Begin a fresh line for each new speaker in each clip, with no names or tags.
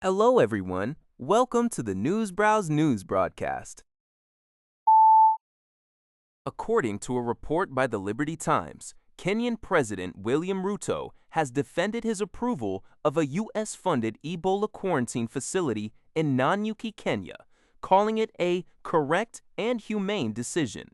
Hello, everyone. Welcome to the Newsbrowse News broadcast. According to a report by the Liberty Times, Kenyan President William Ruto has defended his approval of a U.S.-funded Ebola quarantine facility in Nanyuki, Kenya, calling it a correct and humane decision.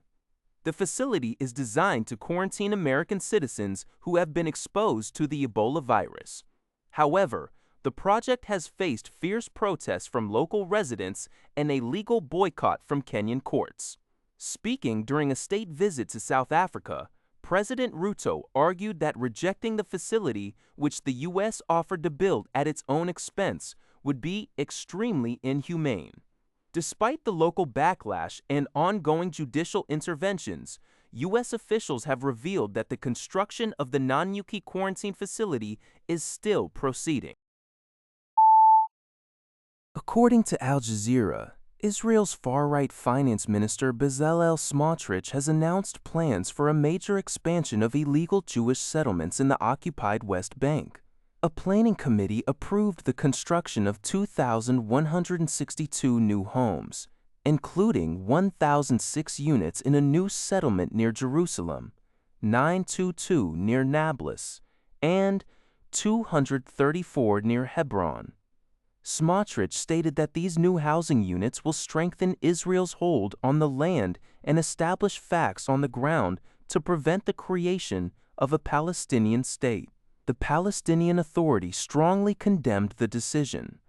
The facility is designed to quarantine American citizens who have been exposed to the Ebola virus. However, the project has faced fierce protests from local residents and a legal boycott from Kenyan courts. Speaking during a state visit to South Africa, President Ruto argued that rejecting the facility, which the U.S. offered to build at its own expense, would be extremely inhumane. Despite the local backlash and ongoing judicial interventions, U.S. officials have revealed that the construction of the Nanyuki quarantine facility is still proceeding. According to Al Jazeera, Israel's far-right finance minister Bezalel Smotrich has announced plans for a major expansion of illegal Jewish settlements in the occupied West Bank. A planning committee approved the construction of 2,162 new homes, including 1,006 units in a new settlement near Jerusalem, 922 near Nablus, and 234 near Hebron. Smotrich stated that these new housing units will strengthen Israel's hold on the land and establish facts on the ground to prevent the creation of a Palestinian state. The Palestinian Authority strongly condemned the decision.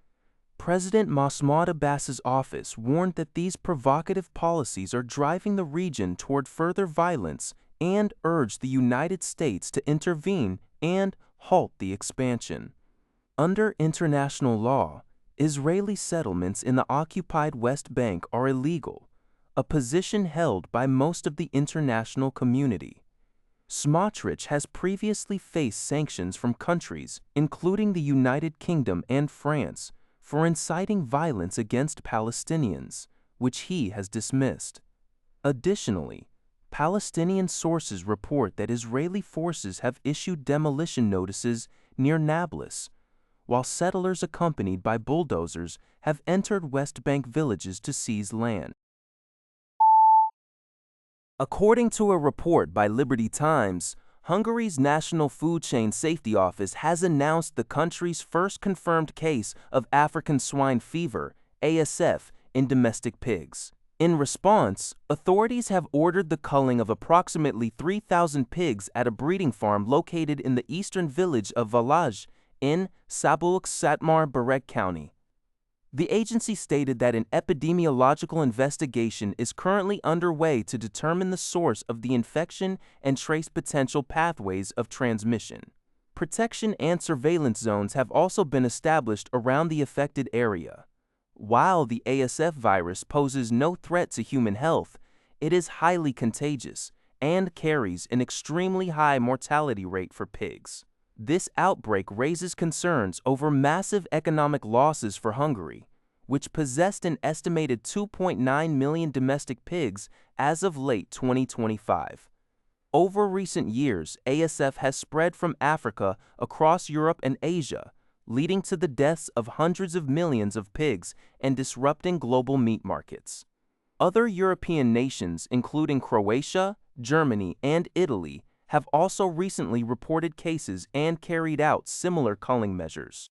President Mahmoud Abbas's office warned that these provocative policies are driving the region toward further violence and urged the United States to intervene and halt the expansion. Under international law, Israeli settlements in the occupied West Bank are illegal, a position held by most of the international community. Smotrich has previously faced sanctions from countries, including the United Kingdom and France, for inciting violence against Palestinians, which he has dismissed. Additionally, Palestinian sources report that Israeli forces have issued demolition notices near Nablus, while settlers accompanied by bulldozers have entered West Bank villages to seize land. According to a report by Liberty Times, Hungary's National Food Chain Safety Office has announced the country's first confirmed case of African swine fever, ASF, in domestic pigs. In response, authorities have ordered the culling of approximately 3,000 pigs at a breeding farm located in the eastern village of Valaj in Sabulk-Satmar-Berek County. The agency stated that an epidemiological investigation is currently underway to determine the source of the infection and trace potential pathways of transmission. Protection and surveillance zones have also been established around the affected area. While the ASF virus poses no threat to human health, it is highly contagious and carries an extremely high mortality rate for pigs. This outbreak raises concerns over massive economic losses for Hungary, which possessed an estimated 2.9 million domestic pigs as of late 2025. Over recent years, ASF has spread from Africa across Europe and Asia, leading to the deaths of hundreds of millions of pigs and disrupting global meat markets. Other European nations, including Croatia, Germany, and Italy, have also recently reported cases and carried out similar culling measures.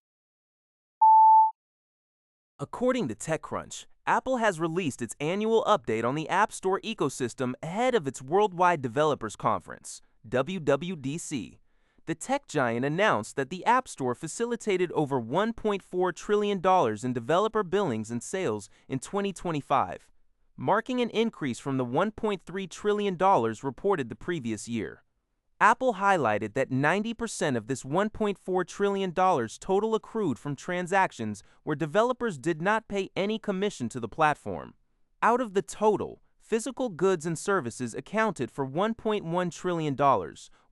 According to TechCrunch, Apple has released its annual update on the App Store ecosystem ahead of its Worldwide Developers Conference, WWDC. The tech giant announced that the App Store facilitated over $1.4 trillion in developer billings and sales in 2025, marking an increase from the $1.3 trillion reported the previous year. Apple highlighted that 90% of this $1.4 trillion total accrued from transactions where developers did not pay any commission to the platform. Out of the total, physical goods and services accounted for $1.1 trillion,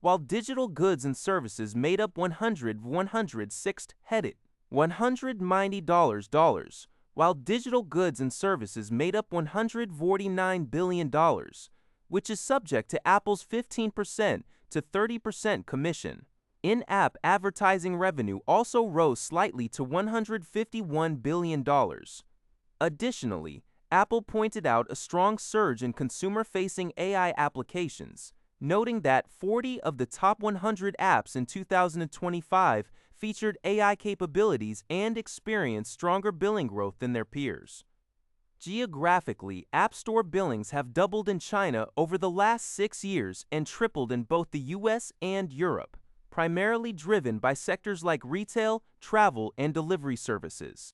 while digital goods and services made up $106 $190, while digital goods and services made up $149 billion, which is subject to Apple's 15% to 30% commission. In-app advertising revenue also rose slightly to $151 billion. Additionally, Apple pointed out a strong surge in consumer-facing AI applications, noting that 40 of the top 100 apps in 2025 featured AI capabilities and experienced stronger billing growth than their peers. Geographically, App Store billings have doubled in China over the last 6 years and tripled in both the US and Europe, primarily driven by sectors like retail, travel, and delivery services.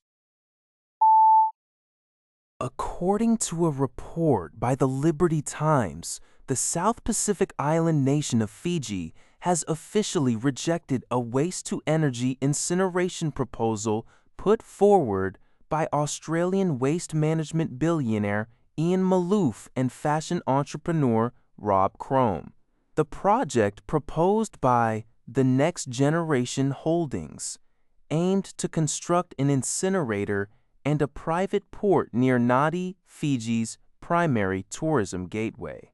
According to a report by the Liberty Times, the South Pacific island nation of Fiji has officially rejected a waste-to-energy incineration proposal put forward by Australian waste management billionaire Ian Malouf and fashion entrepreneur Rob Crome. The project, proposed by the Next Generation Holdings, aimed to construct an incinerator and a private port near Nadi, Fiji's primary tourism gateway.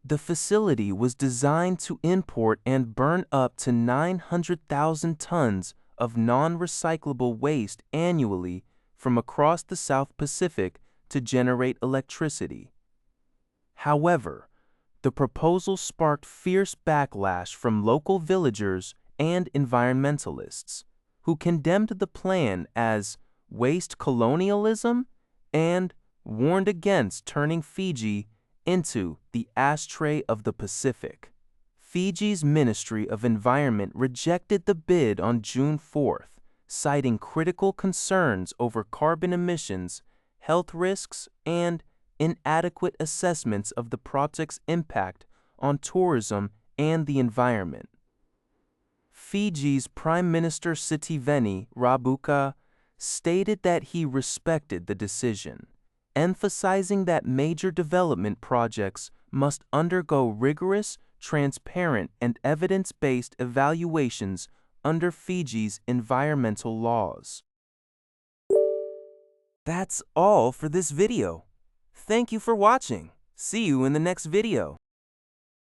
The facility was designed to import and burn up to 900,000 tons of non-recyclable waste annually from across the South Pacific to generate electricity. However, the proposal sparked fierce backlash from local villagers and environmentalists, who condemned the plan as waste colonialism and warned against turning Fiji into the ashtray of the Pacific. Fiji's Ministry of Environment rejected the bid on June 4th, citing critical concerns over carbon emissions, health risks, and inadequate assessments of the project's impact on tourism and the environment. Fiji's Prime Minister Sitiveni Rabuka stated that he respected the decision, emphasizing that major development projects must undergo rigorous, transparent, and evidence-based evaluations under Fiji's environmental laws. That's all for this video. Thank you for watching. See you in the next video.